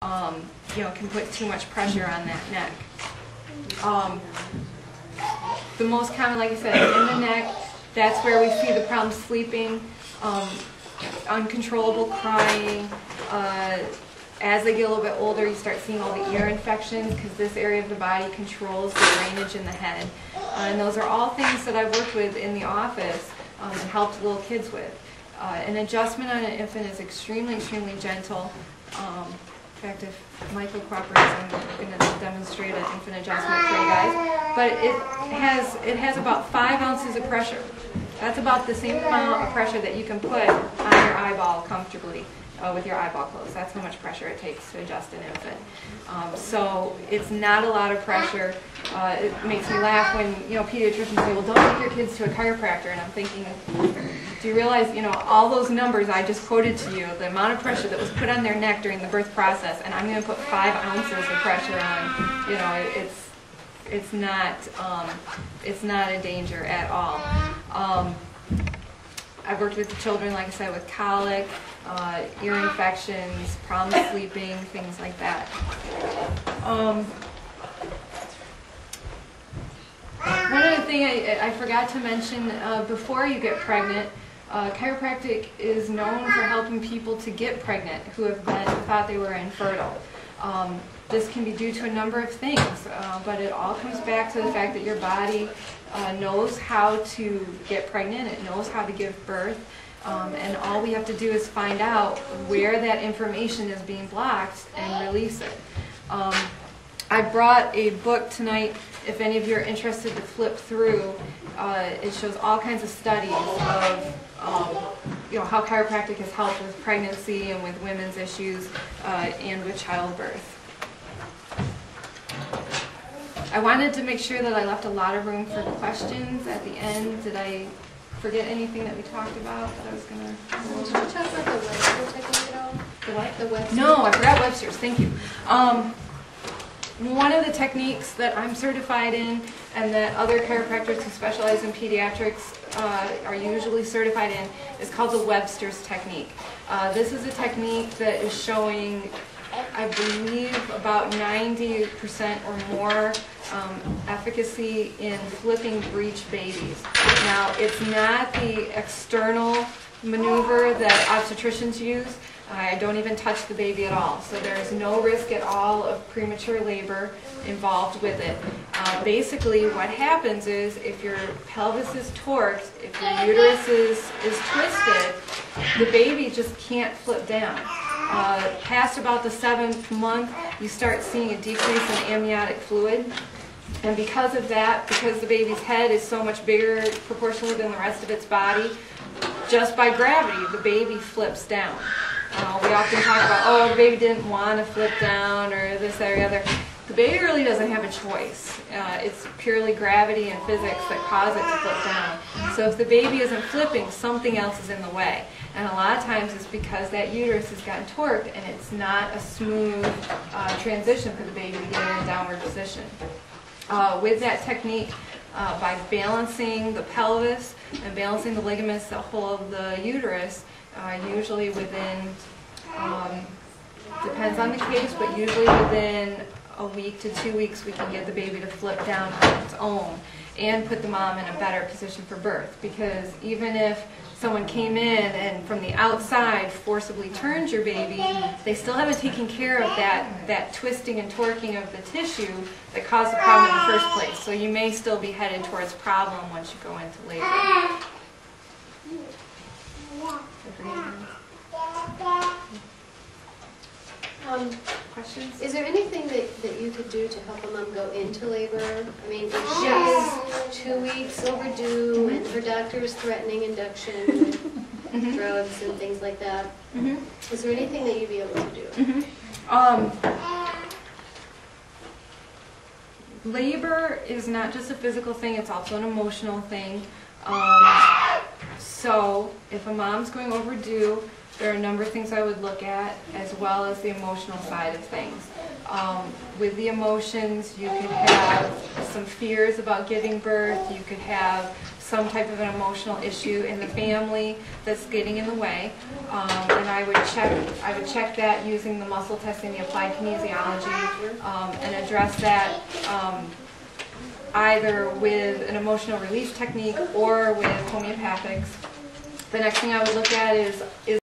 can put too much pressure on that neck. The most common, like I said, in the neck, that's where we see the problem sleeping, uncontrollable crying. As they get a little bit older, you start seeing all the ear infections because this area of the body controls the drainage in the head. And those are all things that I've worked with in the office and helped little kids with. An adjustment on an infant is extremely, extremely gentle. In fact, if Michael cooperates, I'm going to demonstrate an infant adjustment for you guys. But it has about 5 ounces of pressure. That's about the same amount of pressure that you can put on your eyeball comfortably with your eyeball closed. That's how much pressure it takes to adjust an infant. So it's not a lot of pressure. It makes me laugh when pediatricians say, "Well, don't take your kids to a chiropractor," and I'm thinking, do you realize all those numbers I just quoted to you, the amount of pressure that was put on their neck during the birth process, and I'm going to put 5 ounces of pressure on. It's not a danger at all. I've worked with the children, like I said, with colic, ear infections, problems sleeping, things like that. One other thing I forgot to mention, before you get pregnant, Chiropractic is known for helping people to get pregnant who have thought they were infertile. This can be due to a number of things, but it all comes back to the fact that your body knows how to get pregnant, it knows how to give birth, and all we have to do is find out where that information is being blocked and release it. I brought a book tonight, if any of you are interested to flip through. It shows all kinds of studies of how chiropractic has helped with pregnancy and with women's issues and with childbirth. I wanted to make sure that I left a lot of room for questions at the end. Did I forget anything that we talked about that I was going to... Did you talk about the Webster technique at all? The what? The Webster. No, I forgot Webster's. Thank you. One of the techniques that I'm certified in and that other chiropractors who specialize in pediatrics are usually certified in is called the Webster's technique. This is a technique that is showing, I believe, about 90% or more efficacy in flipping breech babies. Now, it's not the external maneuver that obstetricians use. I don't even touch the baby at all, so there's no risk at all of premature labor involved with it. Basically, what happens is if your pelvis is torqued, if your uterus is twisted, the baby just can't flip down. Past about the 7th month, you start seeing a decrease in amniotic fluid. And because of that, because the baby's head is so much bigger proportionally than the rest of its body, just by gravity, the baby flips down. We often talk about, oh, the baby didn't want to flip down or this, that, or the other. The baby really doesn't have a choice. It's purely gravity and physics that cause it to flip down. So if the baby isn't flipping, something else is in the way. And a lot of times it's because that uterus has gotten torqued and it's not a smooth transition for the baby to get in a downward position. With that technique, by balancing the pelvis and balancing the ligaments that hold the uterus, usually within, depends on the case, but usually within a week to 2 weeks we can get the baby to flip down on its own and put the mom in a better position for birth. Because even if someone came in and from the outside forcibly turned your baby, they still haven't taken care of that twisting and torquing of the tissue that caused the problem in the first place. So you may still be headed towards problem once you go into labor. Questions? Is there anything that you could do to help a mom go into labor? I mean, if she is 2 weeks overdue and her doctor is threatening induction with drugs and things like that, is there anything that you'd be able to do? Labor is not just a physical thing, it's also an emotional thing. So if a mom's going overdue, there are a number of things I would look at, as well as the emotional side of things. With the emotions, you could have some fears about giving birth. You could have some type of an emotional issue in the family that's getting in the way. And I would check that using the muscle testing, the applied kinesiology, and address that either with an emotional release technique or with homeopathics. The next thing I would look at is